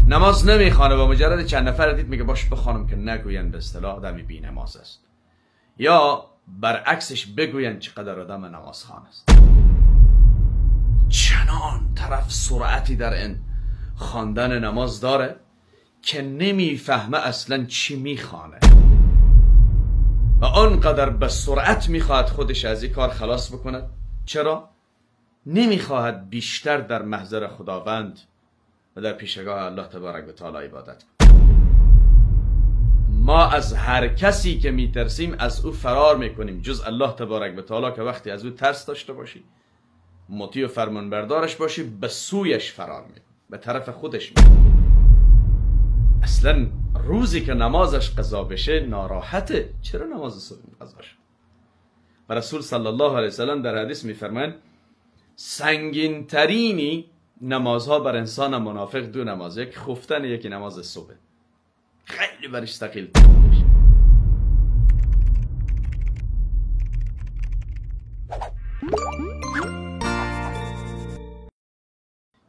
نماز نمیخوانه و مجرد چند نفر دید میگه باش بخوانم که نگوین به اصطلاح آدمی بی نماز است، یا برعکسش بگوین چقدر آدم نماز خوان است. چنان طرف سرعتی در این خواندن نماز داره که نمیفهمه اصلا چی میخوانه و آنقدر به سرعت میخواهد خودش از این کار خلاص بکند. چرا؟ نمیخواهد بیشتر در محضر خداوند و در پیشگاه الله تبارک و تعالی عبادت کند. ما از هر کسی که میترسیم از او فرار میکنیم جز الله تبارک و تعالی که وقتی از او ترس داشته باشی، مطیع و فرمانبردارش باشی، به سویش فرار میکنی، به طرف خودش میکنی. اصلا روزی که نمازش قضا بشه ناراحته. چرا نماز صبح قضا شد؟ و رسول صلی الله علیه وسلم در حدیث میفرمایند سنگین ترینی نمازها بر انسان منافق دو نماز، یک خفتن، یکی نماز صبح. خیلی برش ثقیل.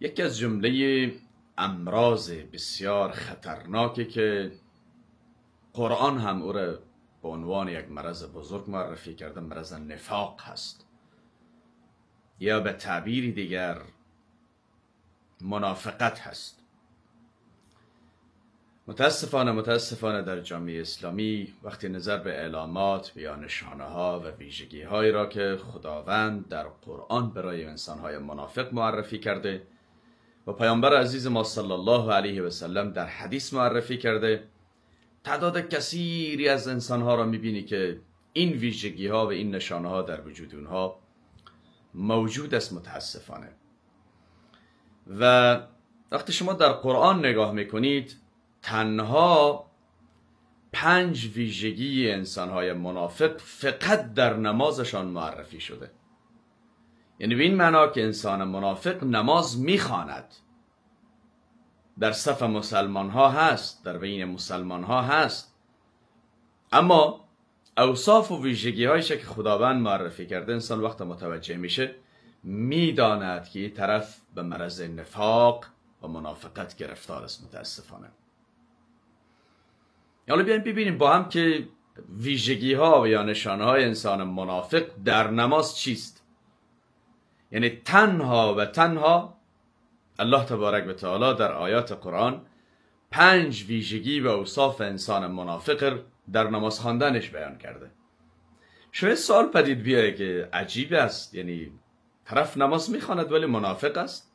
یکی از جمله امراض بسیار خطرناکی که قرآن هم او را به عنوان یک مرض بزرگ معرفی کرده مرض نفاق هست، یا به تعبیر دیگر منافقت هست. متاسفانه در جامعه اسلامی وقتی نظر به اعلامات یا نشانه ها و ویژگی هایی را که خداوند در قرآن برای انسان های منافق معرفی کرده و پیامبر عزیز ما صلی الله علیه و سلم در حدیث معرفی کرده، تعداد کثیری از انسان ها را میبینی که این ویژگی ها و این نشانه ها در وجود اونها موجود است متاسفانه. و وقتی شما در قرآن نگاه میکنید تنها 5 ویژگی انسانهای منافق فقط در نمازشان معرفی شده. یعنی به این معنا که انسان منافق نماز میخواند، در صف مسلمان ها هست، در بین مسلمان ها هست، اما اوصاف و ویژگی هایش که خداوند معرفی کرده انسان وقت متوجه میشه میداند که این طرف به مرض نفاق و منافقت گرفتار است متاسفانه. حالا بیایم ببینیم با هم که ویژگی ها و یا نشانه های انسان منافق در نماز چیست. یعنی تنها و تنها الله تبارک و تعالی در آیات قرآن 5 ویژگی و اوصاف انسان منافق در نماز خواندنش بیان کرده. شاید سوال پدید بیاره که عجیب است، یعنی طرف نماز میخواند ولی منافق است.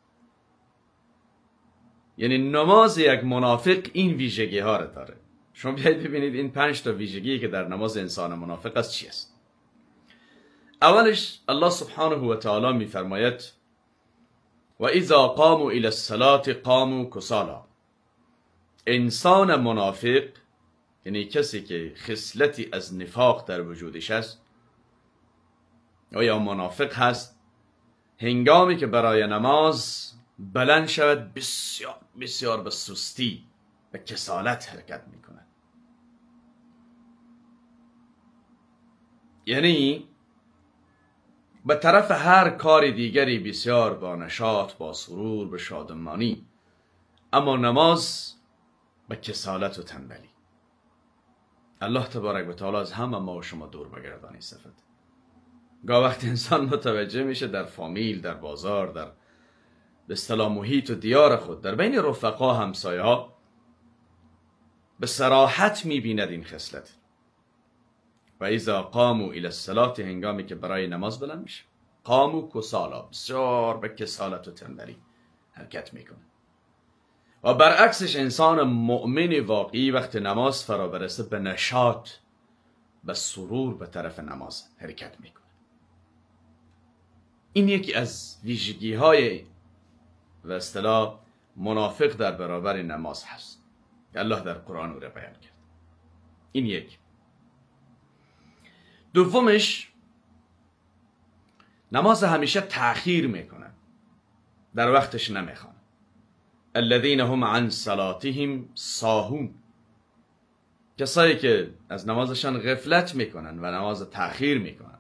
یعنی نماز یک منافق این ویژگی ها را داره. شما بیایید ببینید این 5 تا ویژگی که در نماز انسان منافق است چی است. اولش الله سبحانه و تعالی میفرماید و اذا قاموا الى الصلاة قاموا کسالا. انسان منافق یعنی کسی که خصلتی از نفاق در وجودش است یا منافق هست، هنگامی که برای نماز بلند شود بسیار بسیار به سستی و کسالت حرکت میکنه. یعنی به طرف هر کار دیگری بسیار با نشاط، با سرور، به شادمانی، اما نماز به کسالت و تنبلی. الله تبارک و تعالی از همه ما و شما دور بگردانی صفت. گاه وقت انسان متوجه میشه در فامیل، در بازار، در به اصطلاح محیط و دیار خود، در بین رفقا، همسایه ها، به صراحت میبیند این خصلت. و اذا قاموا الى الصلاة، هنگامی که برای نماز بلند میشه، قاموا کسالا، بسیار به کسالت و تنبلی حرکت میکنه. و برعکسش انسان مؤمن واقعی وقت نماز فرا برسه به نشاط، به سرور به طرف نماز حرکت میکنه. این یکی از ویژگی های و اصطلاح منافق در برابر نماز هست. الله در قرآن او را بیان کرد. این یک. دومش، نماز همیشه تأخیر میکنن، در وقتش نمیخوان. الذین هم عن صلاتهم ساهون. کسایی که از نمازشان غفلت میکنن و نماز تأخیر میکنن.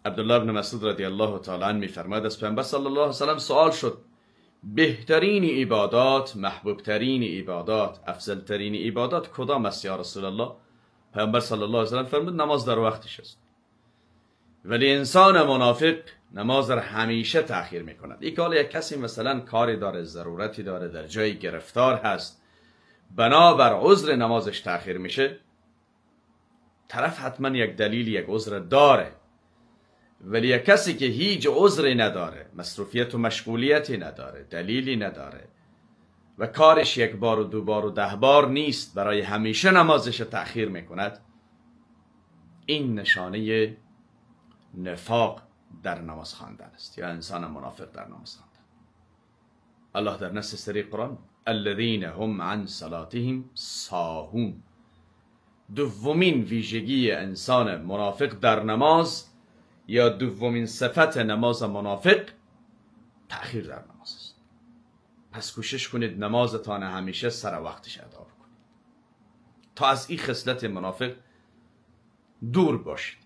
عبدالله بن مسعود رضی الله تعالی عنه میفرماید از پیامبر صلی الله علیه و سلم سوال شد بهترین عبادات، محبوبترین عبادات، افضلترین عبادات کدام است یا رسول الله؟ پیامبر صلی الله علیه و سلم فرمود نماز در وقتش است. ولی انسان منافق نماز را همیشه تأخیر میکند. یک حال یک کسی مثلا کاری داره، ضرورتی داره، در جای گرفتار هست، بنابر عذر نمازش تأخیر میشه، طرف حتما یک دلیل، یک عذر داره. ولی یک کسی که هیچ عذری نداره، مصروفیت و مشغولیتی نداره، دلیلی نداره و کارش یک بار و دو بار و 10 بار نیست، برای همیشه نمازش تأخیر میکند، این نشانه نفاق در نماز خواندن است یا انسان منافق در نماز خواندن. الله در نص سری قرآن الذین هم عن صلاتهم ساهون، دومین ویژگی انسان منافق در نماز یا دومین صفت نماز منافق تأخیر در نماز است. پس کوشش کنید نمازتان همیشه سر وقتش ادا بکنید تا از این خصلت منافق دور باشید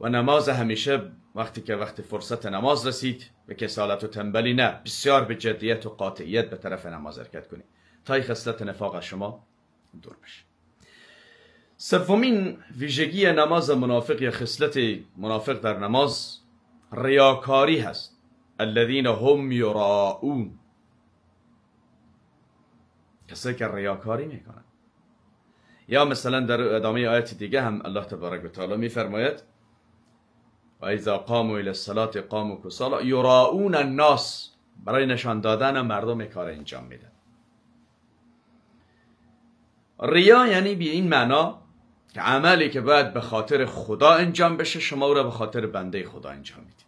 و نماز همیشه وقت فرصت نماز رسید به کسالت و تنبلی نه، بسیار به جدیت و قاطعیت به طرف نماز حرکت کنید تا این خصلت نفاق از شما دور بشه. سومین ویژگی نماز منافق یا خصلت منافق در نماز ریاکاری هست. الذین هم یراؤون، کسایی که ریاکاری میکنن. یا مثلا در ادامه آیت دیگه هم الله تبارک و تعالی میفرماید و اذا قاموا الی الصلاة قاموا کسالی یراؤون الناس، برای نشان دادن مردم کار انجام میدن. ریا یعنی به این معنا که عملی که باید به خاطر خدا انجام بشه شما او را به خاطر بنده خدا انجام میدید،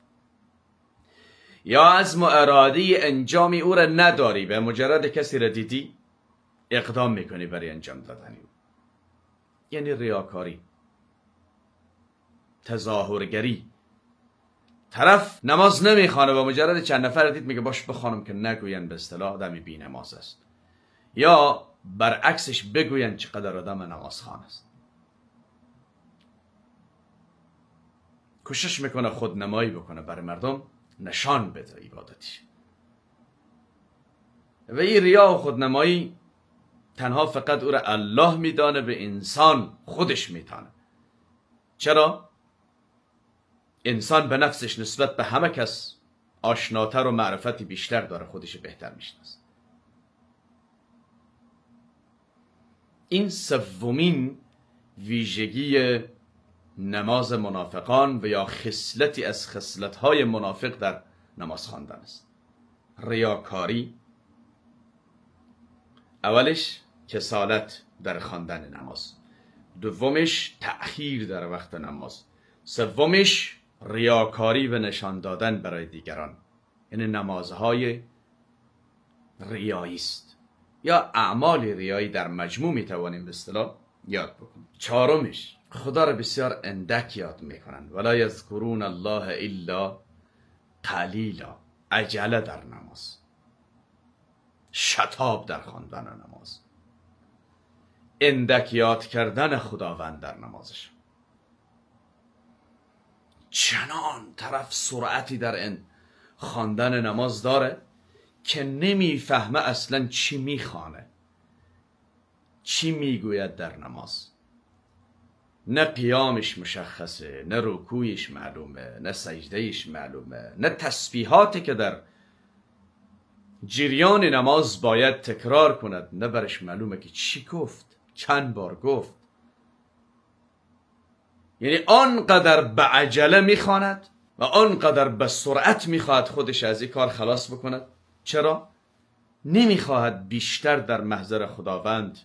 یا عزم و اراده انجامی او را نداری، به مجرد کسی را دیدی اقدام میکنی برای انجام دادن او، یعنی ریاکاری، تظاهرگری. طرف نماز نمیخوانه و مجرد چند نفر دید میگه باش بخوانم که نگوین به اصطلاح آدمی بی نماز است، یا برعکسش بگوین چقدر آدم نماز خوان است. کوشش میکنه خود نمایی بکنه، برای مردم نشان بده عبادتش. و این ریا و خودنمایی تنها فقط او را الله میدانه، به انسان خودش میتانه. چرا؟ انسان به نفسش نسبت به همه کس آشناتر و معرفتی بیشتر داره، خودش بهتر میشناسه. این سومین ویژگی نماز منافقان و یا خصلتی از خصلت‌های منافق در نماز خواندن است. ریاکاری، اولش کسالت در خواندن نماز، دومش تأخیر در وقت نماز، سومش ریاکاری و نشان دادن برای دیگران، یعنی نمازهای ریایی است یا اعمال ریایی در مجموع میتوانیم به اصطلاح یاد بکنیم. چهارمش خدا را بسیار اندک یاد میکنند، ولا یذکرون الله الا قلیلا، عجله در نماز، شتاب در خواندن نماز، اندک یاد کردن خداوند در نمازش. چنان طرف سرعتی در خواندن نماز داره که نمیفهمه اصلا چی میخوانه، چی میگوید در نماز. نه قیامش مشخصه، نه رکوعش معلومه، نه سجدهش معلومه، نه تسبیحاتی که در جریان نماز باید تکرار کند، نه برش معلومه که چی گفت، چند بار گفت. یعنی آنقدر به عجله میخواند و آنقدر به سرعت میخواهد خودش از این کار خلاص بکند. چرا؟ نمیخواهد بیشتر در محضر خداوند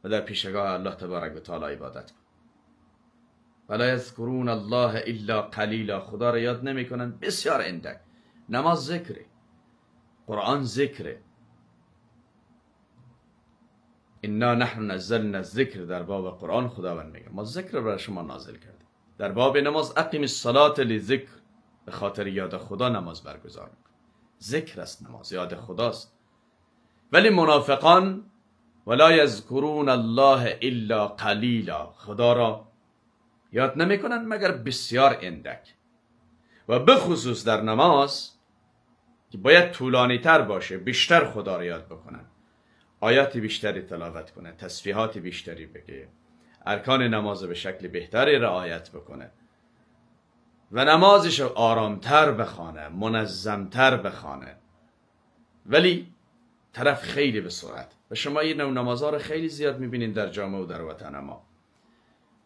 و در پیشگاه الله تبارک و تعالی عبادت کند. ولا یذکرون الله الا قلیلا، خدا را یاد نمی کنند بسیار اندک. نماز ذکره، قرآن ذکره. انا نحن نزلنا الذکر، در باب قرآن خداوند میگه ما ذکر برای شما نازل کردیم. در باب نماز اقیم الصلاة لذکر، به خاطر یاد خدا نماز برگزار میکنه. ذکر است نماز، یاد خداست. ولی منافقان ولا یذکرون الله الا قلیلا، خدا را یاد نمیکنن مگر بسیار اندک. و بخصوص در نماز که باید طولانی تر باشه، بیشتر خدا رو یاد بکنن، آیات بیشتری تلاوت کنه، تسبیحات بیشتری بگه، ارکان نماز به شکل بهتری رعایت بکنه و نمازش آرامتر بخوانه، منظمتر بخوانه. ولی طرف خیلی به سرعت، و شما این نوع نمازها رو خیلی زیاد میبینید در جامعه و در وطن ما.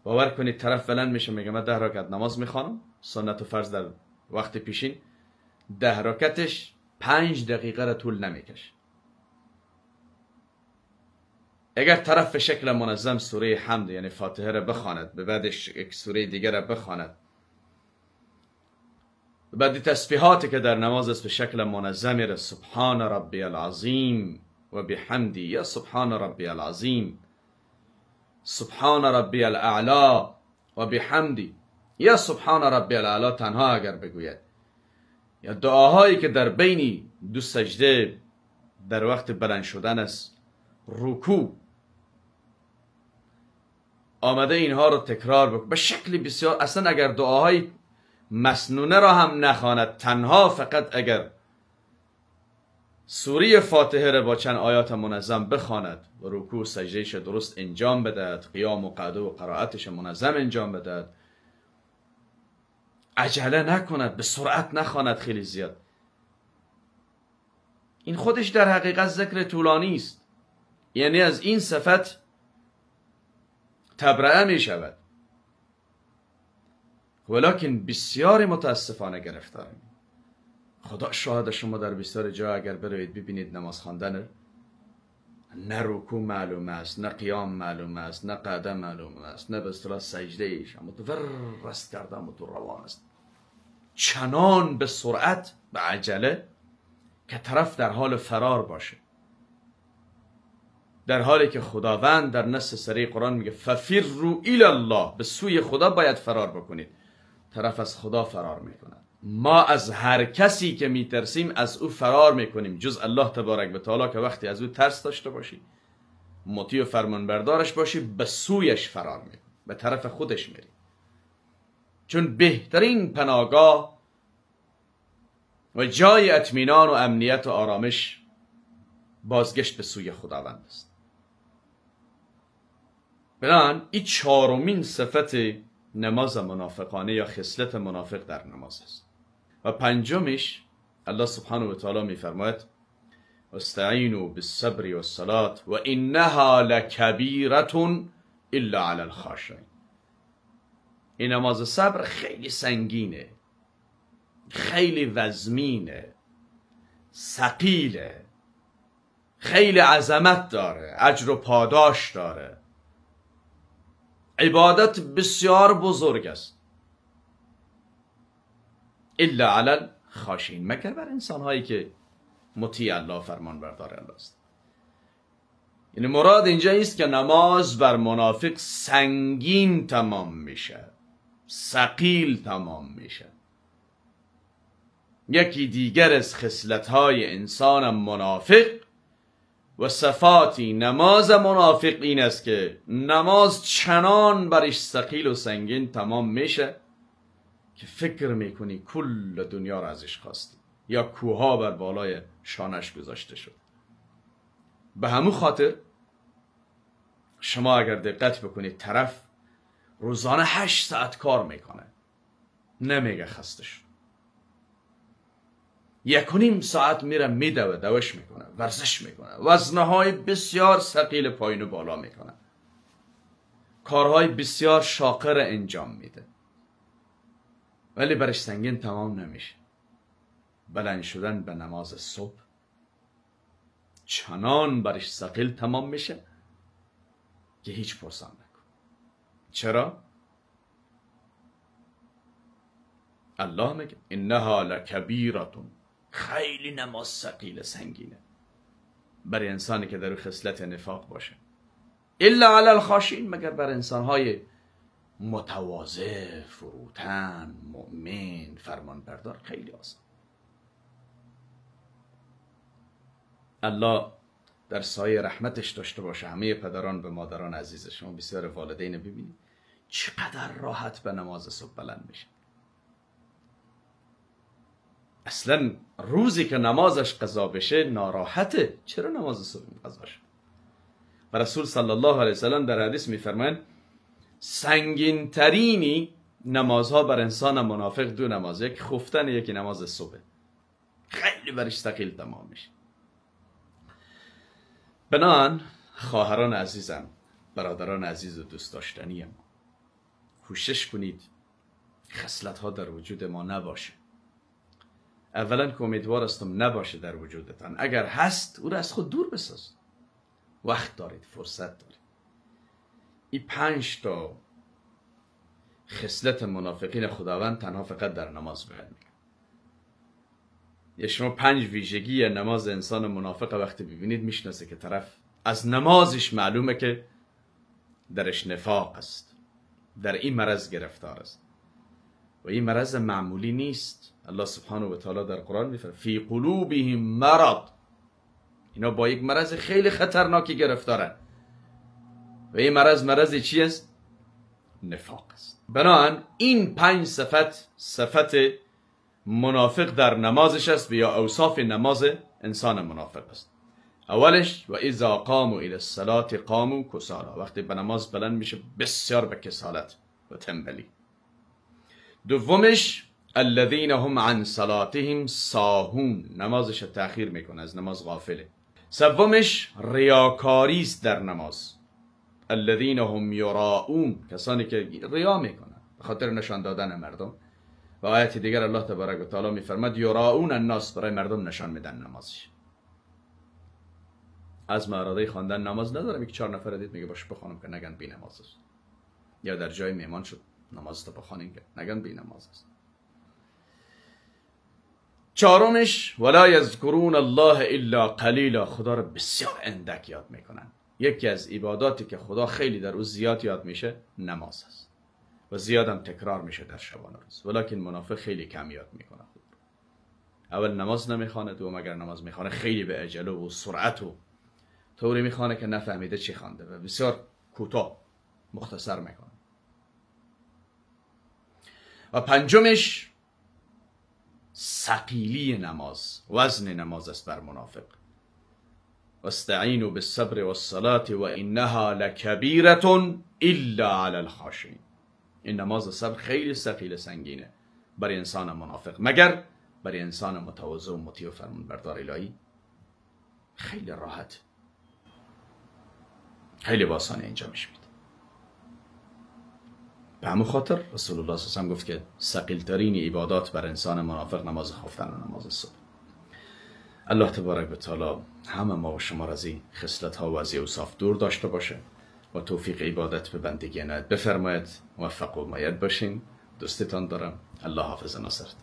باور کنید طرف بلند میشه میگه من 10 رکعت نماز میخوانم، سنت و فرض در وقت پیشین، 10 رکعتش 5 دقیقه را طول نمیکشه. اگر طرف به شکل منظم سوره حمد یعنی فاتحه را بخواند، به بعدش یک سوره دیگر را بخواند، بعد تسبیحاتی که در نماز است به شکل منظمی را، سبحان ربی العظیم و بحمدی، یا سبحان ربی العظیم، سبحان ربی الاعلا و بحمدی، یا سبحان ربی الاعلا تنها اگر بگوید، یا دعاهایی که در بین دو سجده در وقت بلند شدن است، رکوع آمده اینها رو تکرار بکن به شکل بسیار. اصلا اگر دعاهای مسنونه را هم نخواند، تنها فقط اگر سوره فاتحه را با چند آیات منظم بخواند و رکوع سجدهش درست انجام بدهد، قیام و قعده و قرائتش منظم انجام بدهد، عجله نکند، به سرعت نخواند خیلی زیاد، این خودش در حقیقت ذکر طولانی است. یعنی از این صفت تبرئه می شود، ولکن بسیار متاسفانه گرفتاریم. خدا شاهد، شما در بسیار جا اگر بروید ببینید نماز خواندن، نه رکوع معلوم است، نه قیام معلوم است، نه قعده معلوم است، نه به اصطلاح سجده ایش، اما تو ورست کرده، اما تو روان است، چنان به سرعت، به عجله که طرف در حال فرار باشه، در حالی که خداوند در نص صریح قرآن میگه ففروا الی الله، به سوی خدا باید فرار بکنید. طرف از خدا فرار میکنه. ما از هر کسی که میترسیم از او فرار میکنیم، جز الله تبارک و تعالی که وقتی از او ترس داشته باشی، مطیع و فرمانبردارش باشی، به سویش فرار میکنی، به طرف خودش میری، چون بهترین پناهگاه و جای اطمینان و امنیت و آرامش بازگشت به سوی خداوند است. بنابراین این چهارمین صفت نماز منافقانه یا خصلت منافق در نماز است. و پنجمش الله سبحانه و تعالی میفرماید استعینوا بالصبر والصلاة و انها لکبیرة الا علی الخاشعین. این نماز صبر خیلی سنگینه، خیلی وزمینه، ثقیله، خیلی عظمت داره، اجر و پاداش داره، عبادت بسیار بزرگ است. الا علی الخاشعین، مگر بر انسان هایی که مطیع الله، فرمان بردار الله است. یعنی مراد اینجا است که نماز بر منافق سنگین تمام میشه، ثقیل تمام میشه. یکی دیگر از خصلت‌های انسان منافق و صفاتی نماز منافق این است که نماز چنان برش ثقیل و سنگین تمام میشه که فکر میکنی کل دنیا را ازش خواستی، یا کوها بر بالای شانش گذاشته شد. به همون خاطر شما اگر دقت بکنید طرف روزانه 8 ساعت کار میکنه، نمیگه خسته شد، 1.5 ساعت میره میدوه، دوش میکنه، ورزش میکنه، وزنهای بسیار ثقیل پایین و بالا میکنه، کارهای بسیار شاقر انجام میده، ولی برش سنگین تمام نمیشه. بلند شدن به نماز صبح چنان برش ثقیل تمام میشه که هیچ پرسان نکن. چرا؟ الله میگه انها لکبیرة، خیلی نماز ثقیل سنگینه برای انسانی که در خصلت نفاق باشه. الا علی الخاشعین، مگر بر انسانهای متواضع، فروتن، مؤمن، فرمان بردار، خیلی آسان. الله در سایه رحمتش داشته باشه همه پدران به مادران عزیز شما، بسیار والدین ببینید چقدر راحت به نماز صبح بلند میشه. اصلا روزی که نمازش قضا بشه ناراحته. چرا نماز صبح قضا شد؟ و رسول صلی الله علیه وسلم در حدیث میفرمایند سنگین ترینی نمازها بر انسان منافق دو نماز، یک خفتن، یکی نماز صبح. خیلی برش ثقیل تمام میشه. بنان خواهران عزیزم، برادران عزیز و دوست داشتنیم، کوشش کنید خصلت ها در وجود ما نباشه. اولا که امیدوار هستم نباشه در وجودتان. اگر هست او را از خود دور بساز. وقت دارید، فرصت دارید. این 5 تا خصلت منافقین خداوند تنها فقط در نماز بیان میگه. یا شما 5 ویژگی نماز انسان منافق وقتی ببینید میشناسه که طرف از نمازش معلومه که درش نفاق است، در این مرض گرفتار است و این مرض معمولی نیست. الله سبحانه و تعالی در قرآن میفرماید فی قلوبهم مرض، اینا با یک مرض خیلی خطرناکی گرفتارن و این مرض چی است؟ نفاق است. بنابراین این 5 صفت منافق در نمازش است و یا اوصاف نماز انسان منافق است. اولش و اذا قاموا الى الصلاه قاموا کسالا، وقتی به نماز بلند میشه بسیار به کسالت و تنبلی. دومش الذين هم عن صلاتهم ساهون، نمازش تأخیر میکنه، از نماز غافله. سومش ریاکاری است در نماز، الذين هم یراؤون، کسانی که ریا میکنن به خاطر نشان دادن مردم. و آیت دیگر الله تبارک و تعالی میفرماد یراؤون الناس، برای مردم نشان میدن نمازش. از اراده خواندن نماز ندارم، یک 4 نفر دید میگه باشه بخوانم که نگن بی نماز است، یا در جای مهمان شد نماز تو بخوانین که نگن بی نماز است. چهارمش ولا یذکرون الله الا قلیلا، خدا رو بسیار اندک یاد میکنن. یکی از عباداتی که خدا خیلی در او زیاد یاد میشه نماز است و زیادم تکرار میشه در شبانه روز، ولکن منافق خیلی کم یاد میکنه. اول نماز نمیخوانه، دوم اگر نماز میخوانه خیلی به عجله و سرعت و طوری میخوانه که نفهمیده چی خوانده و بسیار کوتاه مختصر میکنه. و پنجمش ثقیلی نماز، وزن نماز است بر منافق. واستعینوا بالصبر والصلاة و انها لکبیرة الا علی الخاشعین. این نماز صبر خیلی ثقیل سنگینه برای انسان منافق، مگر برای انسان متواضع و مطیع و فرمانبردار الهی خیلی راحت، خیلی با آسانی انجامش میده. به همون خاطر رسول الله صلی الله علیه و آله گفت که ثقیل ترین عبادات بر انسان منافق نماز خفتن و نماز صبح. الله تبارک و تعالی همه ما و شما را از این خصلت ها و از این اوصاف دور داشته باشه و توفیق عبادت به بندگی عنایت بفرماید. موفق و مؤید باشین. دوستتان دارم. الله حافظ ناصرت.